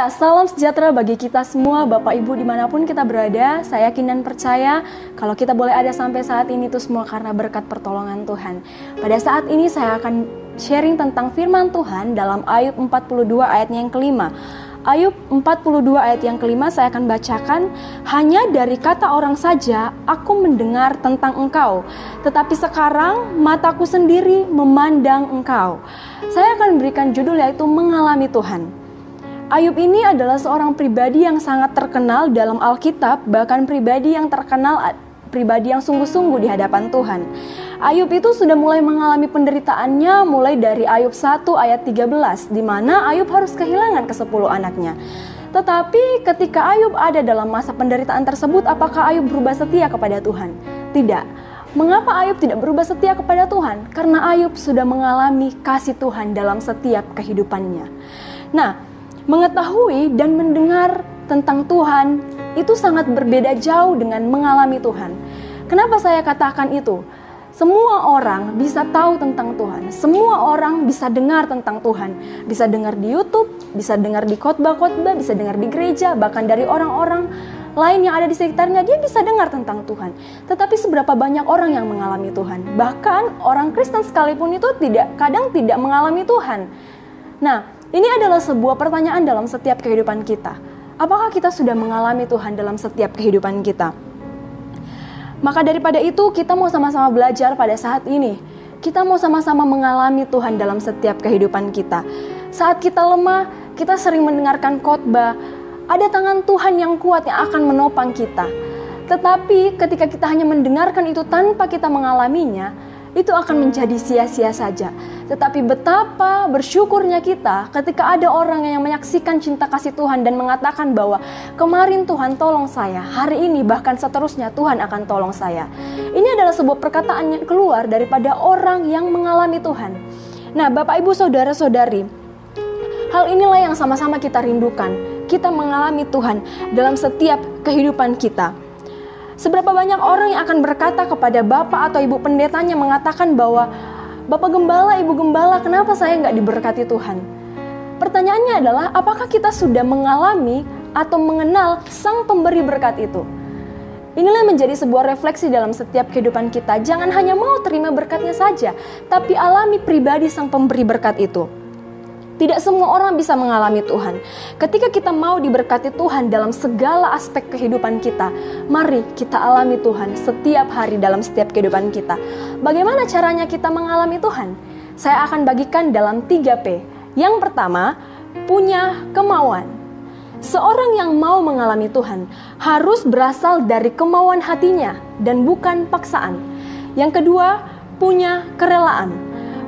Ya, salam sejahtera bagi kita semua, Bapak Ibu dimanapun kita berada. Saya yakin dan percaya kalau kita boleh ada sampai saat ini itu semua karena berkat pertolongan Tuhan. Pada saat ini saya akan sharing tentang firman Tuhan dalam Ayub 42 ayatnya yang kelima. Ayub 42 ayat yang kelima saya akan bacakan. Hanya dari kata orang saja aku mendengar tentang engkau, tetapi sekarang mataku sendiri memandang engkau. Saya akan berikan judul yaitu mengalami Tuhan. Ayub ini adalah seorang pribadi yang sangat terkenal dalam Alkitab, bahkan pribadi yang terkenal, pribadi yang sungguh-sungguh di hadapan Tuhan. Ayub itu sudah mulai mengalami penderitaannya mulai dari Ayub 1 ayat 13, di mana Ayub harus kehilangan ke-10 anaknya. Tetapi ketika Ayub ada dalam masa penderitaan tersebut, apakah Ayub berubah setia kepada Tuhan? Tidak. Mengapa Ayub tidak berubah setia kepada Tuhan? Karena Ayub sudah mengalami kasih Tuhan dalam setiap kehidupannya. Nah, mengetahui dan mendengar tentang Tuhan itu sangat berbeda jauh dengan mengalami Tuhan. Kenapa saya katakan itu? Semua orang bisa tahu tentang Tuhan. Semua orang bisa dengar tentang Tuhan. Bisa dengar di YouTube, bisa dengar di khotbah-khotbah, bisa dengar di gereja, bahkan dari orang-orang lain yang ada di sekitarnya, dia bisa dengar tentang Tuhan. Tetapi seberapa banyak orang yang mengalami Tuhan? Bahkan orang Kristen sekalipun itu kadang tidak mengalami Tuhan. Nah, ini adalah sebuah pertanyaan dalam setiap kehidupan kita. Apakah kita sudah mengalami Tuhan dalam setiap kehidupan kita? Maka daripada itu kita mau sama-sama belajar pada saat ini. Kita mau sama-sama mengalami Tuhan dalam setiap kehidupan kita. Saat kita lemah, kita sering mendengarkan khotbah. Ada tangan Tuhan yang kuat yang akan menopang kita. Tetapi ketika kita hanya mendengarkan itu tanpa kita mengalaminya, itu akan menjadi sia-sia saja. Tetapi betapa bersyukurnya kita ketika ada orang yang menyaksikan cinta kasih Tuhan dan mengatakan bahwa kemarin Tuhan tolong saya, hari ini bahkan seterusnya Tuhan akan tolong saya. Ini adalah sebuah perkataan yang keluar daripada orang yang mengalami Tuhan. Nah, Bapak Ibu Saudara-saudari, hal inilah yang sama-sama kita rindukan. Kita mengalami Tuhan dalam setiap kehidupan kita. Seberapa banyak orang yang akan berkata kepada bapak atau ibu pendetanya mengatakan bahwa Bapak Gembala, Ibu Gembala, kenapa saya nggak diberkati Tuhan? Pertanyaannya adalah, apakah kita sudah mengalami atau mengenal Sang Pemberi berkat itu? Inilah yang menjadi sebuah refleksi dalam setiap kehidupan kita. Jangan hanya mau terima berkatnya saja, tapi alami pribadi Sang Pemberi berkat itu. Tidak semua orang bisa mengalami Tuhan. Ketika kita mau diberkati Tuhan dalam segala aspek kehidupan kita, mari kita alami Tuhan setiap hari dalam setiap kehidupan kita. Bagaimana caranya kita mengalami Tuhan? Saya akan bagikan dalam 3P. Yang pertama, punya kemauan. Seorang yang mau mengalami Tuhan harus berasal dari kemauan hatinya dan bukan paksaan. Yang kedua, punya kerelaan.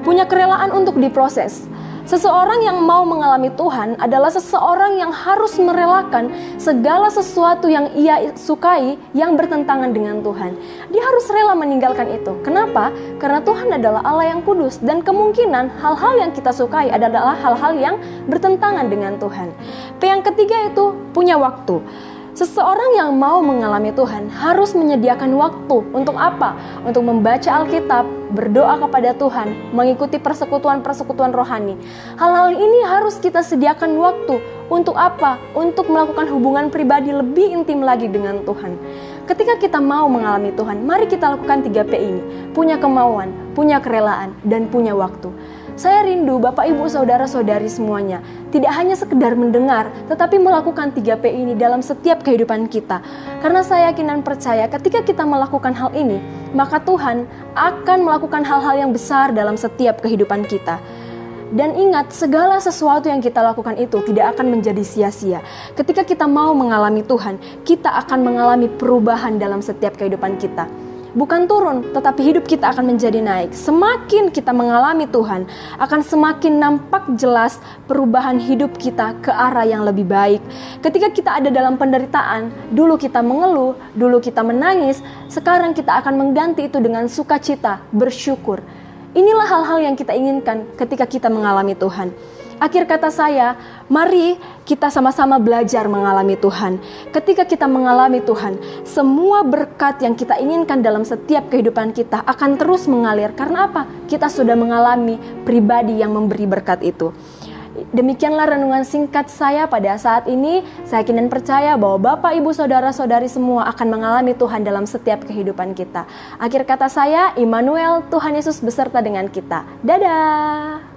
Punya kerelaan untuk diproses. Seseorang yang mau mengalami Tuhan adalah seseorang yang harus merelakan segala sesuatu yang ia sukai yang bertentangan dengan Tuhan. Dia harus rela meninggalkan itu. Kenapa? Karena Tuhan adalah Allah yang kudus dan kemungkinan hal-hal yang kita sukai adalah hal-hal yang bertentangan dengan Tuhan. Yang ketiga itu punya waktu. Seseorang yang mau mengalami Tuhan harus menyediakan waktu. Untuk apa? Untuk membaca Alkitab, berdoa kepada Tuhan, mengikuti persekutuan-persekutuan rohani. Hal-hal ini harus kita sediakan waktu. Untuk apa? Untuk melakukan hubungan pribadi lebih intim lagi dengan Tuhan. Ketika kita mau mengalami Tuhan, mari kita lakukan 3P ini. Punya kemauan, punya kerelaan, dan punya waktu. Saya rindu Bapak Ibu Saudara-saudari semuanya tidak hanya sekedar mendengar, tetapi melakukan 3P ini dalam setiap kehidupan kita. Karena saya yakin dan percaya ketika kita melakukan hal ini, maka Tuhan akan melakukan hal-hal yang besar dalam setiap kehidupan kita. Dan ingat, segala sesuatu yang kita lakukan itu tidak akan menjadi sia-sia. Ketika kita mau mengalami Tuhan, kita akan mengalami perubahan dalam setiap kehidupan kita. Bukan turun, tetapi hidup kita akan menjadi naik. Semakin kita mengalami Tuhan, akan semakin nampak jelas perubahan hidup kita ke arah yang lebih baik. Ketika kita ada dalam penderitaan, dulu kita mengeluh, dulu kita menangis, sekarang kita akan mengganti itu dengan sukacita, bersyukur. Inilah hal-hal yang kita inginkan ketika kita mengalami Tuhan. Akhir kata saya, mari kita sama-sama belajar mengalami Tuhan. Ketika kita mengalami Tuhan, semua berkat yang kita inginkan dalam setiap kehidupan kita akan terus mengalir. Karena apa? Kita sudah mengalami pribadi yang memberi berkat itu. Demikianlah renungan singkat saya pada saat ini. Saya yakin dan percaya bahwa Bapak, Ibu, Saudara-saudari semua akan mengalami Tuhan dalam setiap kehidupan kita. Akhir kata saya, Immanuel, Tuhan Yesus beserta dengan kita. Dadah!